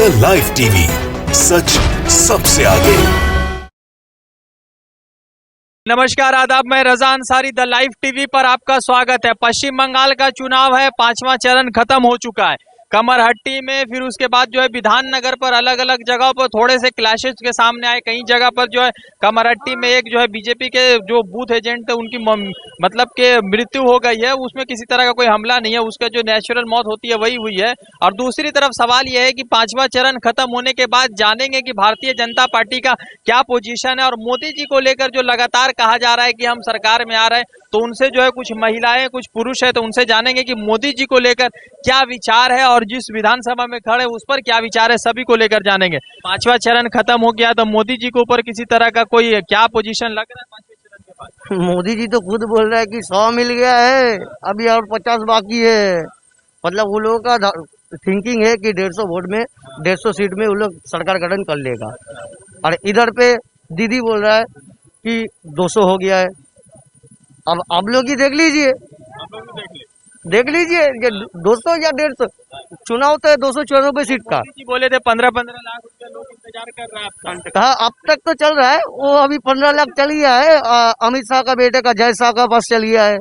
The live TV, सच सबसे आगे। नमस्कार, आदाब। मैं रजा अंसारी, द लाइव टीवी पर आपका स्वागत है। पश्चिम बंगाल का चुनाव है, 5वां चरण खत्म हो चुका है। कमरहट्टी में, फिर उसके बाद जो है विधाननगर पर अलग अलग जगहों पर थोड़े से क्लैशेस के सामने आए। कई जगह पर जो है कमरहट्टी में एक जो है बीजेपी के जो बूथ एजेंट थे उनकी मतलब के मृत्यु हो गई है। उसमें किसी तरह का कोई हमला नहीं है, उसका जो नेचुरल मौत होती है वही हुई है। और दूसरी तरफ सवाल यह है कि 5वां चरण खत्म होने के बाद जानेंगे कि भारतीय जनता पार्टी का क्या पोजीशन है। और मोदी जी को लेकर जो लगातार कहा जा रहा है कि हम सरकार में आ रहे हैं, तो उनसे जो है कुछ महिलाएं कुछ पुरुष है, तो उनसे जानेंगे कि मोदी जी को लेकर क्या विचार है और जिस विधानसभा में खड़े उस पर क्या विचार है, सभी को लेकर जानेंगे। 5वां चरण खत्म हो गया तो मोदी जी के ऊपर किसी तरह का कोई क्या पोजीशन लग रहा है 5वें चरण के बाद? मोदी जी तो खुद बोल रहा है कि 100 मिल गया है, अभी और 50 बाकी है। मतलब वो लोगों का थिंकिंग है कि 150 वोट में 150 सीट में वो लोग सरकार गठन कर लेगा। और इधर पे दीदी बोल रहा है कि 200 हो गया है। अब आप लोग ही देख लीजिए, देख लीजिए ये 200 या 150 चुनाव तो है 294 सीट का। मोदी जी बोले थे 15-15 लाख रुपया लोग इंतजार कर रहे हैं। कहा अब तक तो चल रहा है, वो अभी 15 लाख चल गया है। अमित शाह का बेटे का जय शाह का पास चल गया है।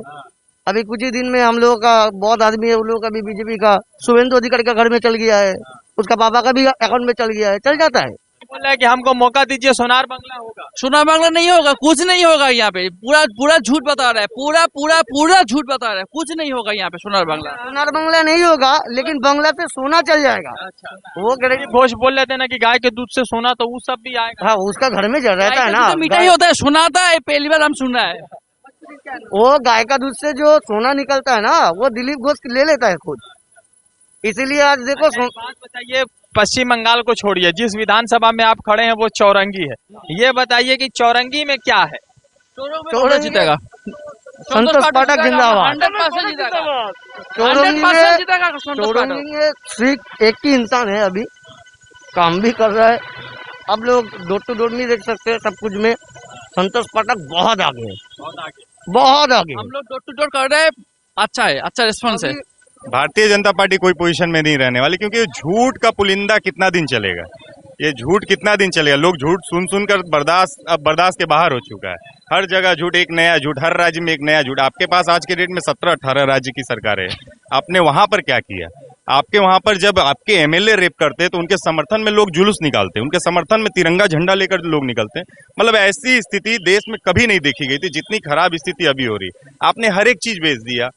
अभी कुछ ही दिन में हम लोगों का बहुत आदमी है, उन लोगों का भी बीजेपी का शुभेंदु अधिकारी का घर में चल गया है, उसका पापा का भी अकाउंट में चल गया है। चल जाता है। बोल रहा है कि हमको मौका दीजिए, सोनार बंगला होगा। सोनार बांग्ला नहीं होगा, कुछ नहीं होगा यहाँ पे। पूरा झूठ बता रहा है, पूरा झूठ बता रहा है। कुछ नहीं होगा यहाँ पे सोनार बांग्ला। सोनार बंगला नहीं होगा, लेकिन बंगला से सोना चल जाएगा। वो ये घोष बोल रहे थे ना कि गाय के दूध से सोना, तो वो सब भी आएगा। हाँ, उसका घर में जल रहता है ना। मीठा ही होता है, सुनाता है, पहली बार हम सुन रहा है। वो गाय का दूध से जो सोना निकलता है ना, वो दिलीप घोष ले लेता है खुद। इसीलिए आज देखो बात बताइए, पश्चिम बंगाल को छोड़िए, जिस विधानसभा में आप खड़े हैं वो चौरंगी है। ये बताइए कि चौरंगी में क्या है? चौरंगी जीतेगा, संतोष पाठक जिंदाबाद। 100% जीतेगा, चौरंगी 100% जीतेगा संतोष चौरंगी पाठक। में सिर्फ एक ही इंसान है, अभी काम भी कर रहा है। अब लोग डोर टू डोर नहीं देख सकते सब कुछ में। संतोष पाठक बहुत आगे है, बहुत आगे। हम लोग डोर टू डोर कर रहे हैं, अच्छा है, अच्छा रिस्पॉन्स है। भारतीय जनता पार्टी कोई पोजीशन में नहीं रहने वाली, क्योंकि झूठ का पुलिंदा कितना दिन चलेगा? ये झूठ कितना दिन चलेगा? लोग झूठ सुन सुनकर बर्दाश्त के बाहर हो चुका है। हर जगह झूठ, एक नया झूठ, हर राज्य में एक नया झूठ। आपके पास आज के डेट में 17-18 राज्य की सरकार है। आपने वहां पर क्या किया? आपके वहां पर जब आपके एमएलए रेप करते तो उनके समर्थन में लोग जुलूस निकालते, उनके समर्थन में तिरंगा झंडा लेकर लोग निकलते। मतलब ऐसी स्थिति देश में कभी नहीं देखी गई थी, जितनी खराब स्थिति अभी हो रही। आपने हर एक चीज बेच दिया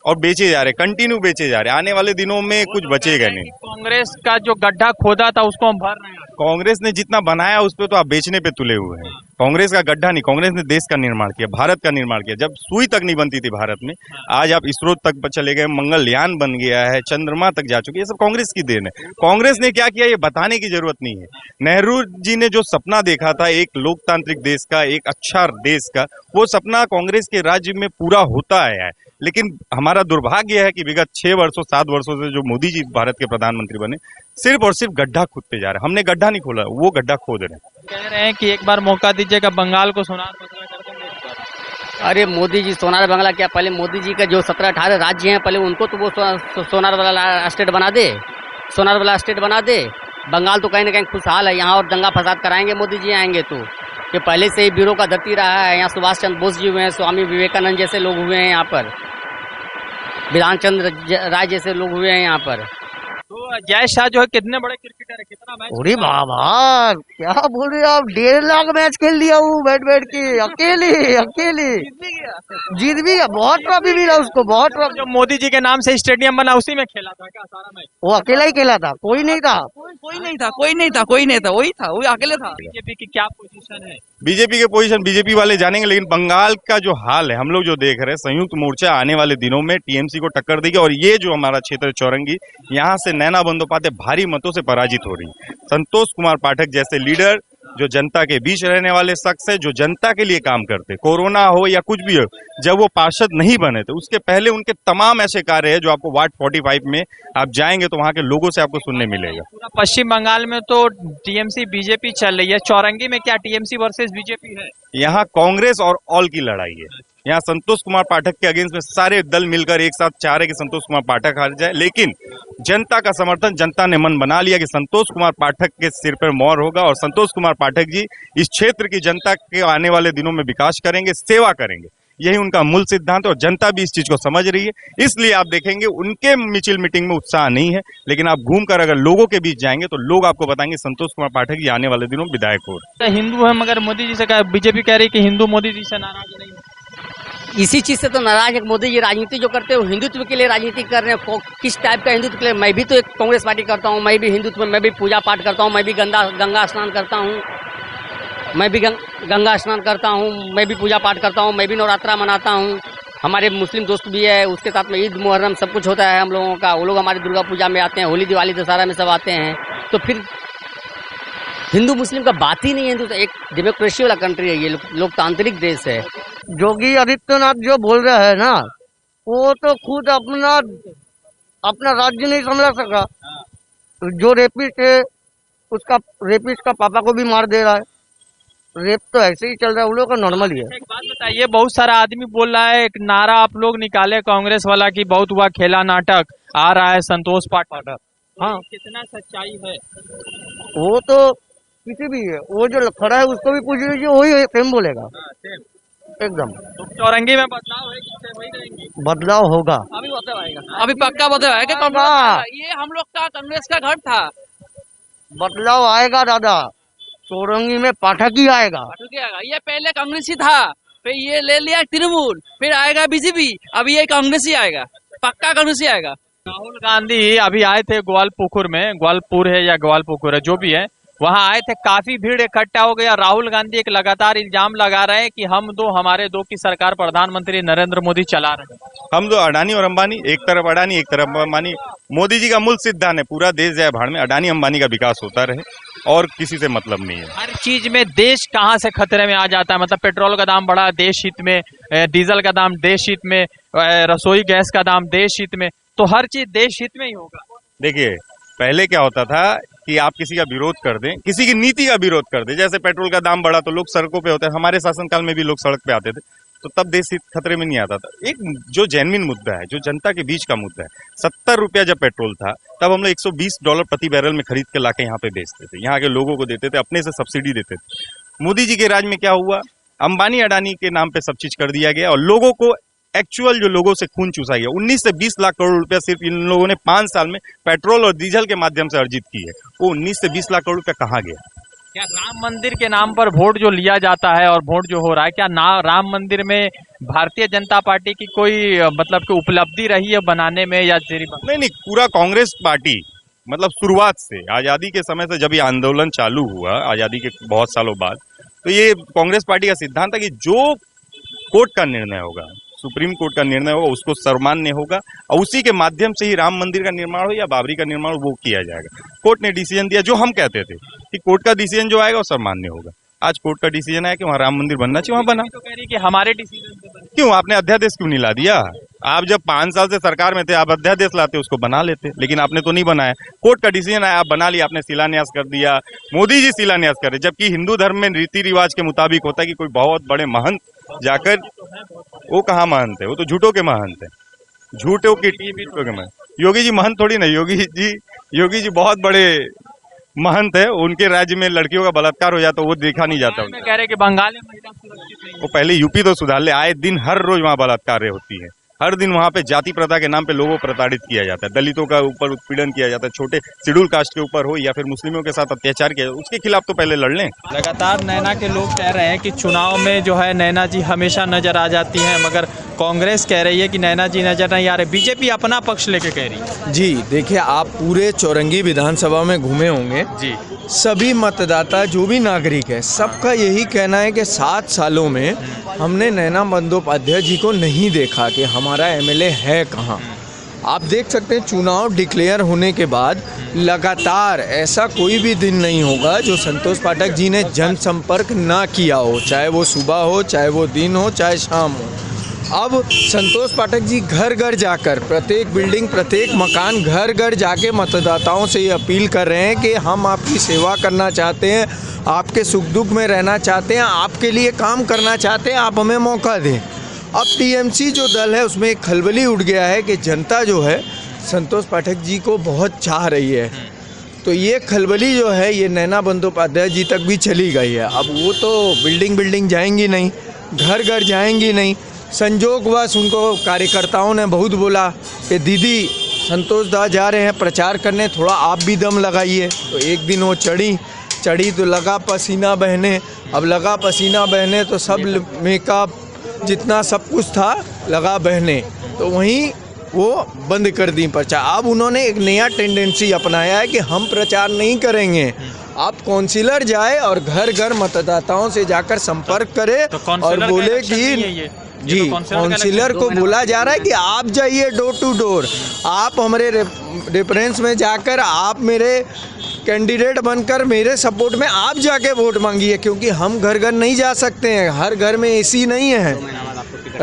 और बेचे जा रहे, कंटिन्यू बेचे जा रहे। आने वाले दिनों में कुछ बचेगा नहीं। कांग्रेस का जो गड्ढा खोदा था उसको हम भर रहे हैं। कांग्रेस ने जितना बनाया उस पर तो आप बेचने पे तुले हुए हैं। कांग्रेस का गड्ढा नहीं, कांग्रेस ने देश का निर्माण किया, भारत का निर्माण किया। जब सुई तक नहीं बनती थी भारत में, आज आप इसरो तक चले गए, मंगलयान बन गया है, चंद्रमा तक जा चुके। ये सब कांग्रेस की देन है। कांग्रेस ने क्या किया ये बताने की जरूरत नहीं है। नेहरू जी ने जो सपना देखा था एक लोकतांत्रिक देश का, एक अच्छा देश का, वो सपना कांग्रेस के राज्य में पूरा होता आया है। लेकिन हमारा दुर्भाग्य है कि विगत 6 वर्षों 7 वर्षों से जो मोदी जी भारत के प्रधानमंत्री बने, सिर्फ और सिर्फ गड्ढा खोदते जा रहे हैं। हमने गड्ढा नहीं खोला, वो गड्ढा खोद रहे हैं। कह रहे हैं कि एक बार मौका दीजिएगा, बंगाल को सोनार बंगला कर देंगे। अरे मोदी जी सोनार बंगला क्या, पहले मोदी जी का जो 17-18 राज्य हैं पहले उनको तो वो सोनार वाला स्टेट बना दे, सोनार वाला स्टेट बना दे। बंगाल तो कहीं ना कहीं खुशहाल है, यहाँ और दंगा फसाद कराएंगे मोदी जी आएंगे तो। ये पहले से ही वीरों का धरती रहा है। यहाँ सुभाष चंद्र बोस जी हुए हैं, स्वामी विवेकानंद जैसे लोग हुए हैं यहाँ पर, विधान चंद्र राय जैसे लोग हुए हैं यहाँ पर। तो जय शाह जो है कितने बड़े क्रिकेटर है, कितना मैच? अरे बाबा क्या बोल रहे हो आप? 1.5 लाख मैच खेल लिया वो बैठ के, अकेले जीत भी गया। बहुत ट्रॉफी मिला उसको, बहुत ट्रॉफी। जो मोदी जी के नाम से स्टेडियम बना उसी में खेला था क्या सारा मैच? वो अकेला ही खेला था, कोई नहीं था। कोई नहीं था, वही अकेले था। बीजेपी की क्या पोजीशन है? बीजेपी के पोजीशन बीजेपी वाले जानेंगे, लेकिन बंगाल का जो हाल है हम लोग जो देख रहे हैं, संयुक्त मोर्चा आने वाले दिनों में टीएमसी को टक्कर देगी। और ये जो हमारा क्षेत्र चौरंगी, यहाँ से नैना बंदोपाध्याय भारी मतों से पराजित हो रही। संतोष कुमार पाठक जैसे लीडर जो जनता के बीच रहने वाले शख्स है, जो जनता के लिए काम करते, कोरोना हो या कुछ भी हो, जब वो पार्षद नहीं बने थे उसके पहले उनके तमाम ऐसे कार्य है जो आपको वार्ड 45 में आप जाएंगे तो वहाँ के लोगों से आपको सुनने मिलेगा। पूरा पश्चिम बंगाल में तो टीएमसी बीजेपी चल रही है, चौरंगी में क्या टीएमसी वर्सेस बीजेपी है? यहाँ कांग्रेस और ऑल की लड़ाई है। यहाँ संतोष कुमार पाठक के अगेंस्ट में सारे दल मिलकर एक साथ चाह रहे कि संतोष कुमार पाठक हार जाए, लेकिन जनता का समर्थन, जनता ने मन बना लिया कि संतोष कुमार पाठक के सिर पर मोहर होगा और संतोष कुमार पाठक जी इस क्षेत्र की जनता के आने वाले दिनों में विकास करेंगे, सेवा करेंगे। यही उनका मूल सिद्धांत और जनता भी इस चीज को समझ रही है। इसलिए आप देखेंगे उनके मिचिल मीटिंग में उत्साह नहीं है, लेकिन आप घूमकर अगर लोगों के बीच जाएंगे तो लोग आपको बताएंगे संतोष कुमार पाठक जी आने वाले दिनों विधायक हो। हिंदू है मगर मोदी जी से कहा, बीजेपी कह रही है कि हिंदू मोदी जी से नाराज नहीं है। इसी चीज से तो नाराज है। मोदी जी राजनीति जो करते हैं वो हिंदुत्व के लिए राजनीति कर रहे हैं। किस टाइप का हिंदुत्व के लिए? मैं भी तो एक कांग्रेस पार्टी करता हूँ, मैं भी हिंदुत्व में, मैं भी पूजा पाठ करता हूँ, मैं भी गंगा स्नान करता हूँ, मैं भी गंगा स्नान करता हूँ, मैं भी पूजा पाठ करता हूँ, मैं भी नवरात्रा मनाता हूँ। हमारे मुस्लिम दोस्त भी है, उसके साथ में ईद मुहर्रम सब कुछ होता है हम लोगों का। वो लोग हमारे दुर्गा पूजा में आते हैं, होली दिवाली दशहरा में सब आते हैं। तो फिर हिंदू मुस्लिम का बात ही नहीं है। हिंदू एक डेमोक्रेसी वाला कंट्री है, ये लोकतांत्रिक देश है। योगी आदित्यनाथ जो बोल रहे हैं ना, वो तो खुद अपना राज्य नहीं संभाल सका। जो रेपिस्ट है उसका रेपिस्ट का पापा को भी मार दे रहा है। रेप तो ऐसे ही चल रहा है, उन लोगों का नॉर्मल ही है। एक बात बताइए, बहुत सारा आदमी बोल रहा है, एक नारा आप लोग निकाले कांग्रेस वाला कि बहुत हुआ खेला नाटक, आ रहा है संतोष पाठक। हाँ, कितना सच्चाई है? वो तो किसी भी है, वो जो खड़ा है उसको भी पूछ लीजिए, वही सेम बोलेगा एकदम। तो चौरंगी में बदलाव है कि वही रहेंगी? बदलाव होगा, अभी बदलाव आएगा, अभी पक्का बदलाव आएगा। कांग्रेस ये हम लोग का कांग्रेस का घर था। बदलाव आएगा दादा। चौरंगी में पाठक ही आएगा। ये पहले कांग्रेस ही था, फिर ये ले लिया तृणमूल, फिर आएगा बीजेपी, अभी ये कांग्रेस ही आएगा, पक्का कांग्रेस ही आएगा। राहुल गांधी अभी आए थे ग्वालपुकुर में, ग्वालपुर है या ग्वालपुकुर है जो भी है, वहां आए थे, काफी भीड़ इकट्ठा हो गया। राहुल गांधी एक लगातार इल्जाम लगा रहे हैं कि हमारे दो की सरकार प्रधानमंत्री नरेंद्र मोदी चला रहे हैं। हम दो, अडानी और अंबानी, एक तरफ अडानी एक तरफ अंबानी। मोदी जी का मूल सिद्धांत है पूरा देश जाए भाड़ में, अडानी अंबानी का विकास होता रहे और किसी से मतलब नहीं है। हर चीज में देश कहां से खतरे में आ जाता है? मतलब पेट्रोल का दाम बढ़ा देश हित में, डीजल का दाम देश हित में, रसोई गैस का दाम देश हित में, तो हर चीज देश हित में ही होगा। देखिए, पहले क्या होता था कि आप किसी का विरोध कर दें, किसी की नीति का विरोध कर दें, जैसे पेट्रोल का दाम बढ़ा तो लोग सड़कों पे होते हैं। हमारे शासनकाल में भी लोग सड़क पे आते थे, तो तब देश हित खतरे में नहीं आता था। एक जो जेन्युइन मुद्दा है, जो जनता के बीच का मुद्दा है, 70 रुपया जब पेट्रोल था तब हम लोग $120 प्रति बैरल में खरीद के लाके यहाँ पे बेचते थे, यहाँ के लोगों को देते थे, अपने से सब्सिडी देते थे। मोदी जी के राज में क्या हुआ? अंबानी अडानी के नाम पे सब चीज कर दिया गया और लोगों को एक्चुअल जो लोगों से खून चूसा गया। 19 से 20 लाख करोड़ रुपया सिर्फ इन लोगों ने 5 साल में पेट्रोल और डीजल के माध्यम से अर्जित की है। वो 19 से 20 लाख करोड़ रुपया कहाँ गया? क्या राम मंदिर के नाम पर वोट जो लिया जाता है और वोट जो हो रहा है, क्या राम मंदिर में भारतीय जनता पार्टी की कोई मतलब की उपलब्धि रही है बनाने में या नहीं, पूरा कांग्रेस पार्टी मतलब शुरुआत से, आजादी के समय से जब ये आंदोलन चालू हुआ, आजादी के बहुत सालों बाद, तो ये कांग्रेस पार्टी का सिद्धांत था कि जो कोर्ट का निर्णय होगा, सुप्रीम कोर्ट का निर्णय होगा, उसको सर्वमान्य होगा और उसी के माध्यम से ही राम मंदिर का निर्माण हो या बाबरी का निर्माण हो, वो किया जाएगा। कोर्ट ने डिसीजन दिया, जो हम कहते थे कि कोर्ट का डिसीजन जो आएगा वो सर्वमान्य होगा। आज कोर्ट का डिसीजन आया कि वहाँ राम मंदिर बनना चाहिए, वहाँ बना। तो कह रही कि हमारे डिसीजन से बना। क्यों आपने अध्यादेश क्यों नहीं ला दिया? आप जब 5 साल से सरकार में थे, आप अध्यादेश लाते उसको बना लेते, लेकिन आपने तो नहीं बनाया। कोर्ट का डिसीजन आया, आप बना लिया, आपने शिलान्यास कर दिया। मोदी जी शिलान्यास करे, जबकि हिंदू धर्म में रीति रिवाज के मुताबिक होता है कि कोई बहुत बड़े महंत जाकर, वो कहाँ महंत है, वो तो झूठों के महंत है, झूठों की झूठों के महंत। योगी जी महंत थोड़ी ना, योगी जी बहुत बड़े महंत है। उनके राज्य में लड़कियों का बलात्कार हो जाता, वो देखा नहीं जाता। कह रहे कि बंगाल में महिला सुरक्षित नहीं। वो पहले यूपी तो सुधार ले, आए दिन हर रोज वहाँ बलात्कार होती है, हर दिन वहाँ पे जाति प्रथा के नाम पे लोगों को प्रताड़ित किया जाता है, दलितों का ऊपर उत्पीड़न किया जाता है, छोटे शेड्यूल कास्ट के ऊपर हो या फिर मुस्लिमों के साथ अत्याचार किया, उसके खिलाफ तो पहले लड़ लें। लगातार नैना के लोग कह रहे हैं कि चुनाव में जो है नैना जी हमेशा नजर आ जाती हैं, मगर कांग्रेस कह रही है कि नैना जी नजर नहीं आ रहे, बीजेपी अपना पक्ष लेके कह रही है। जी देखिए, आप पूरे चौरंगी विधानसभा में घूमे होंगे जी, सभी मतदाता जो भी नागरिक है, सबका यही कहना है कि 7 सालों में हमने नैना बंदोपाध्याय जी को नहीं देखा कि हमारा एमएलए है कहाँ। आप देख सकते हैं चुनाव डिक्लेयर होने के बाद लगातार ऐसा कोई भी दिन नहीं होगा जो संतोष पाठक जी ने जनसंपर्क ना किया हो, चाहे वो सुबह हो, चाहे वो दिन हो, चाहे शाम हो। अब संतोष पाठक जी घर घर जाकर प्रत्येक बिल्डिंग प्रत्येक मकान घर घर जाके मतदाताओं से ये अपील कर रहे हैं कि हम आपकी सेवा करना चाहते हैं, आपके सुख दुख में रहना चाहते हैं, आपके लिए काम करना चाहते हैं, आप हमें मौका दें। अब टीएमसी जो दल है उसमें एक खलबली उठ गया है कि जनता जो है संतोष पाठक जी को बहुत चाह रही है, तो ये खलबली जो है ये नैना बंदोपाध्याय जी तक भी चली गई है। अब वो तो बिल्डिंग जाएंगी नहीं, घर घर जाएंगी नहीं, संजोगवश उनको कार्यकर्ताओं ने बहुत बोला कि दीदी संतोष दा जा रहे हैं प्रचार करने, थोड़ा आप भी दम लगाइए। तो एक दिन वो चढ़ी तो लगा पसीना बहने। अब लगा पसीना बहने तो सब मेकअप जितना सब कुछ था लगा बहने, तो वहीं वो बंद कर दी प्रचार। अब उन्होंने एक नया टेंडेंसी अपनाया है कि हम प्रचार नहीं करेंगे, आप काउंसिलर जाए और घर घर मतदाताओं से जाकर संपर्क करे तो और बोले कि जी काउंसिलर को बोला जा रहा है कि आप जाइए डोर टू डोर, आप हमारे रेफरेंस में जाकर आप मेरे कैंडिडेट बनकर मेरे सपोर्ट में आप जाके वोट मांगिए, क्योंकि हम घर घर नहीं जा सकते हैं, हर घर में एसी नहीं है,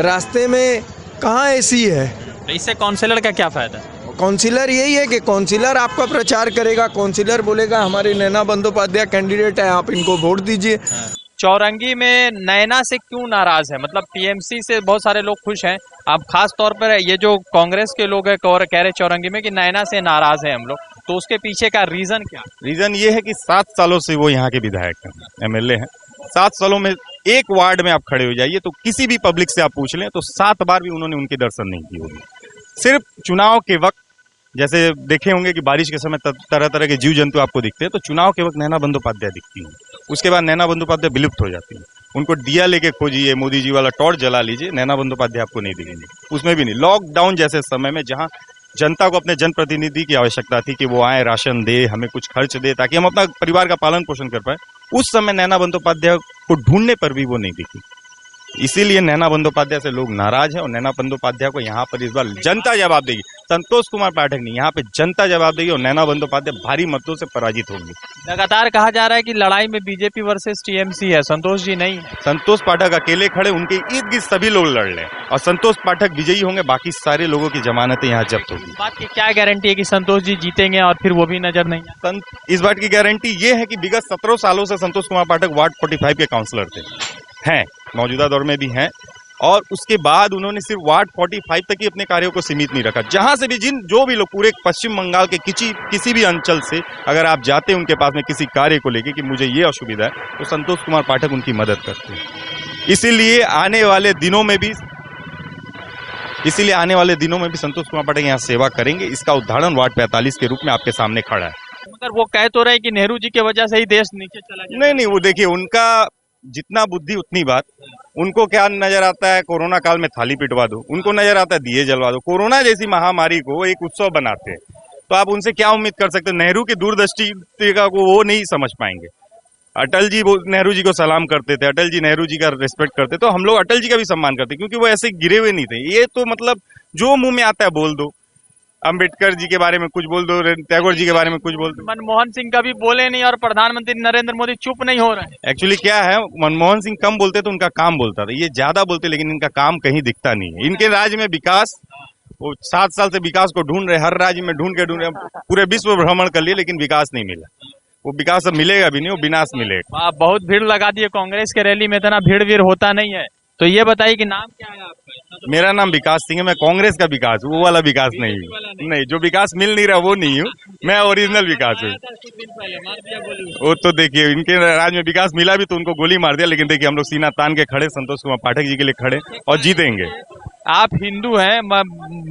रास्ते में कहाँ एसी है। इससे काउंसिलर का क्या फायदा? काउंसिलर यही है कि काउंसिलर आपका प्रचार करेगा, काउंसिलर बोलेगा हमारे नैना बंदोपाध्याय कैंडिडेट है, आप इनको वोट दीजिए। चौरंगी में नैना से क्यों नाराज है? मतलब टीएमसी से बहुत सारे लोग खुश हैं, अब खास तौर पर ये जो कांग्रेस के लोग हैं कह रहे चौरंगी में कि नैना से नाराज है हम लोग, तो उसके पीछे का रीजन क्या? रीजन ये है कि 7 सालों से वो यहाँ के विधायक हैं, एमएलए हैं। 7 सालों में एक वार्ड में आप खड़े हो जाइए तो किसी भी पब्लिक से आप पूछ लें तो 7 बार भी उन्होंने उनके दर्शन नहीं किए होंगे। सिर्फ चुनाव के वक्त, जैसे देखे होंगे कि बारिश के समय तरह तरह के जीव जंतु आपको दिखते हैं, तो चुनाव के वक्त नैना बंदोपाध्याय दिखती हैं, उसके बाद नैना बंदोपाध्याय विलुप्त हो जाती है। उनको दिया लेके खोजिए, मोदी जी वाला टॉर्च जला लीजिए, नैना बंदोपाध्याय आपको नहीं दिखेंगे, उसमें भी नहीं। लॉकडाउन जैसे समय में जहां जनता को अपने जनप्रतिनिधि की आवश्यकता थी कि वो आए, राशन दे, हमें कुछ खर्च दे ताकि हम अपना परिवार का पालन पोषण कर पाए, उस समय नैना बंदोपाध्याय को ढूंढने पर भी वो नहीं दिखी। इसीलिए नैना बंदोपाध्याय से लोग नाराज हैं और नैना बंदोपाध्याय को यहाँ पर इस बार जनता जवाब देगी, संतोष कुमार पाठक नहीं, यहाँ पे जनता जवाब देगी और नैना बंदोपाध्याय भारी मतों से पराजित होंगे। लगातार कहा जा रहा है कि लड़ाई में बीजेपी वर्सेस टीएमसी है, संतोष जी नहीं। संतोष पाठक अकेले खड़े, उनके इर्द गिर्द सभी लोग लड़ रहे हैं और संतोष पाठक विजयी होंगे, बाकी सारे लोगों की जमानतें यहाँ जब्त होगी। इस बात की क्या गारंटी है कि संतोष जी जीतेंगे और फिर वो भी नजर नहीं आए? इस बात की गारंटी ये है कि विगत 17 सालों से संतोष कुमार पाठक वार्ड 45 के काउंसलर थे, हैं, मौजूदा दौर में भी हैं, और उसके बाद उन्होंने सिर्फ वार्ड 45 तक ही अपने कार्यों को सीमित नहीं रखा। जहां से भी जो भी लोग पूरे पश्चिम बंगाल के किसी भी अंचल से अगर आप जाते हैं उनके पास में किसी कार्य को लेके कि मुझे ये असुविधा है, तो संतोष कुमार पाठक उनकी मदद करते हैं। इसीलिए आने वाले दिनों में भी संतोष कुमार पाठक यहाँ सेवा करेंगे। इसका उदाहरण वार्ड 45 के रूप में आपके सामने खड़ा है। मगर वो कह तो रहे कि नेहरू जी की वजह से ही देश नीचे चला गया। नहीं, वो देखिए, उनका जितना बुद्धि उतनी बात। उनको क्या नजर आता है? कोरोना काल में थाली पिटवा दो, उनको नजर आता है दिए जलवा दो। कोरोना जैसी महामारी को एक उत्सव बनाते हैं, तो आप उनसे क्या उम्मीद कर सकते हो? नेहरू की दूरदृष्टि को वो नहीं समझ पाएंगे। अटल जी नेहरू जी को सलाम करते थे, अटल जी नेहरू जी का रिस्पेक्ट करते, तो हम लोग अटल जी का भी सम्मान करते, क्योंकि वो ऐसे गिरे हुए नहीं थे। ये तो मतलब जो मुंह में आता है बोल दो, अम्बेडकर जी के बारे में कुछ बोल दो, टैगोर जी के बारे में कुछ बोल दो। मनमोहन सिंह का भी बोले नहीं और प्रधानमंत्री नरेंद्र मोदी चुप नहीं हो रहे हैं। एक्चुअली क्या है, मनमोहन सिंह कम बोलते तो उनका काम बोलता था, ये ज्यादा बोलते लेकिन इनका काम कहीं दिखता नहीं है। इनके राज्य में विकास, वो 7 साल से विकास को ढूंढ रहे, हर राज्य में ढूंढ रहे, पूरे विश्व भ्रमण कर लिए, लेकिन विकास नहीं मिला। वो विकास अब मिलेगा भी नहीं, वो विनाश मिलेगा। आप बहुत भीड़ लगा दिए, कांग्रेस के रैली में इतना भीड़ होता नहीं है। तो ये बताइए कि नाम क्या है आपका? मेरा नाम विकास सिंह है, मैं कांग्रेस का विकास हूँ, वो वाला विकास नहीं हूँ। नहीं, जो विकास मिल नहीं रहा वो नहीं हूँ, मैं ओरिजिनल विकास हूँ। वो तो देखिए, इनके राज्य में विकास मिला भी तो उनको गोली मार दिया, लेकिन देखिए हम लोग सीना तान के खड़े, संतोष कुमार पाठक जी के लिए खड़े और जीतेंगे। आप हिंदू हैं,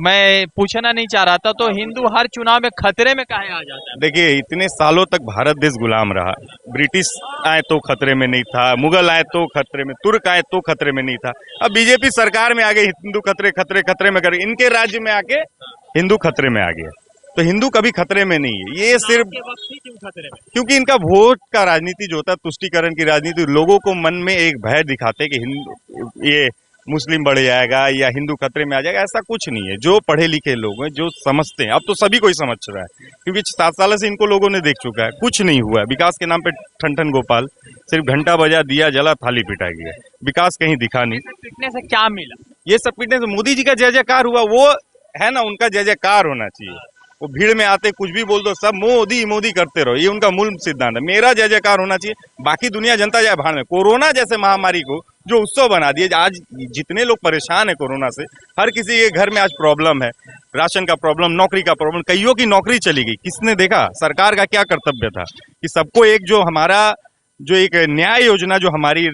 मैं पूछना नहीं चाह रहा था, तो हिंदू हर चुनाव में खतरे में काहे आ जाता है? देखिए, इतने सालों तक भारत देश गुलाम रहा। ब्रिटिश आए तो खतरे में नहीं था, मुगल आए तो खतरे में, तुर्क आए तो खतरे में नहीं था। अब बीजेपी सरकार में आ गई, हिंदू खतरे में कर, इनके राज्य में आके हिंदू खतरे में आ गया। तो हिंदू कभी खतरे में नहीं है, ये सिर्फ खतरे में, क्योंकि इनका वोट का राजनीति जो होता है, तुष्टीकरण की राजनीति, लोगों को मन में एक भय दिखाते कि हिंदू ये मुस्लिम बढ़ जाएगा या हिंदू खतरे में आ जाएगा। ऐसा कुछ नहीं है। जो पढ़े लिखे लोग हैं, जो समझते हैं, अब तो सभी कोई समझ रहा है, क्योंकि 7 साल से इनको लोगों ने देख चुका है, कुछ नहीं हुआ है। विकास के नाम पे ठन गोपाल, सिर्फ घंटा बजा, दिया जला, थाली पिटाई गया, विकास कहीं दिखा नहीं। पिटने से क्या मिला? ये सब पीटने से मोदी जी का जय जयकार हुआ, वो है ना, उनका जय जयकार होना चाहिए। वो भीड़ में आते कुछ भी बोल दो, सब मोदी मोदी करते रहो, ये उनका मूल सिद्धांत है। मेरा जय जयकार होना चाहिए, बाकी दुनिया जनता जाए भाड़ में। कोरोना जैसे महामारी को जो उत्सव बना दिए, आज जितने लोग परेशान है कोरोना से, हर किसी के घर में आज प्रॉब्लम है, राशन का प्रॉब्लम, नौकरी का प्रॉब्लम, कईयों की नौकरी चली गई। किसने देखा? सरकार का क्या कर्तव्य था कि सबको एक जो हमारा जो एक न्याय योजना जो हमारी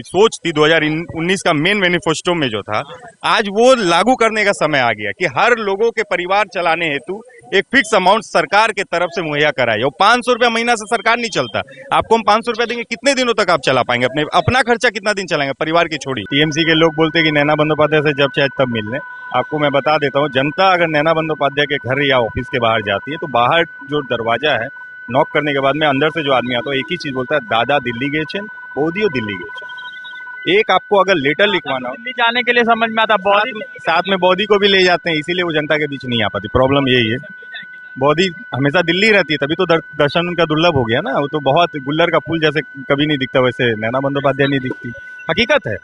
सोच थी 2019 का मेन मैनिफेस्टो में जो था, आज वो लागू करने का समय आ गया कि हर लोगों के परिवार चलाने हेतु एक फिक्स अमाउंट सरकार के तरफ से मुहैया कराए। और 500 रुपया महीना से सरकार नहीं चलता। आपको हम 500 रुपया देंगे, कितने दिनों तक आप चला पाएंगे? अपना खर्चा कितना दिन चलाएंगे? परिवार की छोड़ी। टीएमसी के लोग बोलते हैं कि नैना बंदोपाध्याय से जब चाहे तब मिलने। आपको मैं बता देता हूँ, जनता अगर नैना बंदोपाध्याय के घर या ऑफिस के बाहर जाती है तो बाहर जो दरवाजा है, नॉक करने के बाद में अंदर से जो आदमी आता है, एक ही चीज बोलता है, दादा दिल्ली गए छे, मोदी दिल्ली गए छे। एक आपको अगर लेटर लिखवाना हो, दिल्ली जाने के लिए समझ में आता, साथ में बॉडी को भी ले जाते हैं, इसीलिए वो जनता के बीच नहीं आ पाती। प्रॉब्लम यही है, बॉडी हमेशा दिल्ली रहती है, तभी तो दर्शन उनका दुर्लभ हो गया ना। वो तो बहुत गुल्लर का फूल जैसे कभी नहीं दिखता, वैसे नैना बंदोपाध्याय नहीं दिखती। हकीकत है,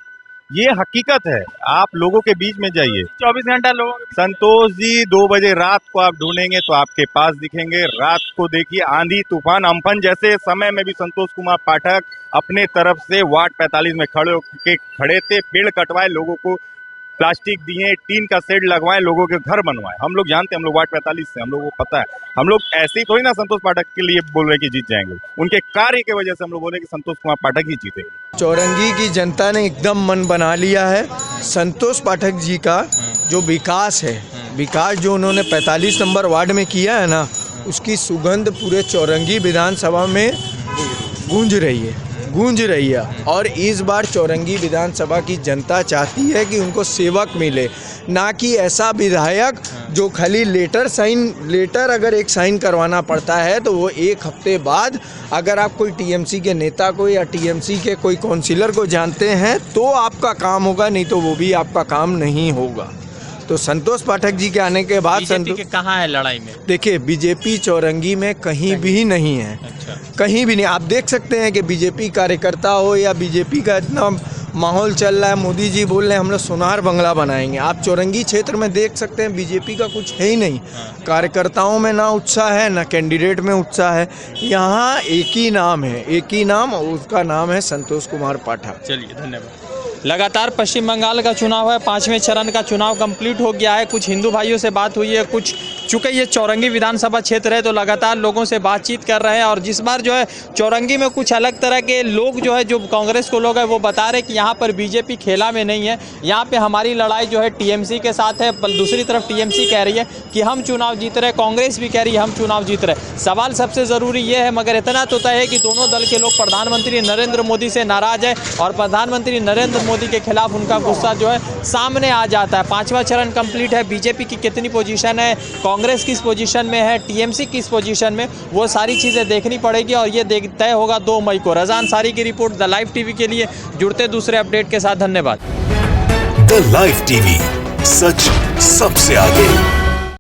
ये हकीकत है। आप लोगों के बीच में जाइए, 24 घंटा लोगों के संतोष जी 2 बजे रात को आप ढूंढेंगे तो आपके पास दिखेंगे। रात को देखिए, आंधी तूफान अम्फन जैसे समय में भी संतोष कुमार पाठक अपने तरफ से वार्ड 45 में खड़े थे, पेड़ कटवाए, लोगों को प्लास्टिक दिए, टीन का शेड लगवाए, लोगों के घर बनवाए। हम लोग जानते हैं, हम लोग वार्ड 45 से, हम लोगों को पता है। हम लोग ऐसे ही थोड़ी ना संतोष पाठक के लिए बोल रहे कि जीत जाएंगे, उनके कार्य की वजह से हम लोग बोले कि संतोष कुमार पाठक ही जीतेंगे। चौरंगी की जनता ने एकदम मन बना लिया है। संतोष पाठक जी का जो विकास है, विकास जो उन्होंने 45 नंबर वार्ड में किया है ना, उसकी सुगंध पूरे चौरंगी विधानसभा में गूंज रही है। और इस बार चौरंगी विधानसभा की जनता चाहती है कि उनको सेवक मिले, ना कि ऐसा विधायक जो खाली लेटर अगर एक साइन करवाना पड़ता है तो वो 1 हफ्ते बाद, अगर आप कोई टीएमसी के नेता को या टीएमसी के कोई काउंसिलर को जानते हैं तो आपका काम होगा, नहीं तो वो भी आपका काम नहीं होगा। तो संतोष पाठक जी के आने के बाद बीजेपी कहाँ है लड़ाई में? देखिए, बीजेपी चौरंगी में कहीं भी नहीं है। अच्छा। कहीं भी नहीं। आप देख सकते हैं कि बीजेपी कार्यकर्ता हो या बीजेपी का इतना माहौल चल रहा है, मोदी जी बोल रहे हैं हम लोग सोनार बंगला बनाएंगे। आप चौरंगी क्षेत्र में देख सकते हैं बीजेपी का कुछ है ही नहीं। कार्यकर्ताओं में ना उत्साह है, ना कैंडिडेट में उत्साह है। यहाँ एक ही नाम है, एक ही नाम, और उसका नाम है संतोष कुमार पाठक। चलिए, धन्यवाद। लगातार पश्चिम बंगाल का चुनाव है, 5वें चरण का चुनाव कंप्लीट हो गया है। कुछ हिंदू भाइयों से बात हुई है, कुछ चूँकि ये चौरंगी विधानसभा क्षेत्र है तो लगातार लोगों से बातचीत कर रहे हैं। और जिस बार जो है चौरंगी में कुछ अलग तरह के लोग जो है, जो कांग्रेस को लोग हैं, वो बता रहे हैं कि यहाँ पर बीजेपी खेला में नहीं है, यहाँ पे हमारी लड़ाई जो है टीएमसी के साथ है। दूसरी तरफ टीएमसी कह रही है कि हम चुनाव जीत रहे, कांग्रेस भी कह रही है हम चुनाव जीत रहे। सवाल सबसे ज़रूरी ये है, मगर इतना तो तय है कि दोनों दल के लोग प्रधानमंत्री नरेंद्र मोदी से नाराज़ है और प्रधानमंत्री नरेंद्र मोदी के खिलाफ उनका गुस्सा जो है सामने आ जाता है। 5वां चरण कंप्लीट है। बीजेपी की कितनी पोजीशन है, कांग्रेस किस पोजीशन में है, टीएमसी किस पोजीशन में, वो सारी चीज़ें देखनी पड़ेगी और ये तय होगा 2 मई को। रज़ा अंसारी की रिपोर्ट, द लाइव टीवी के लिए। जुड़ते दूसरे अपडेट के साथ, धन्यवाद। द लाइव टीवी, सच सबसे आगे।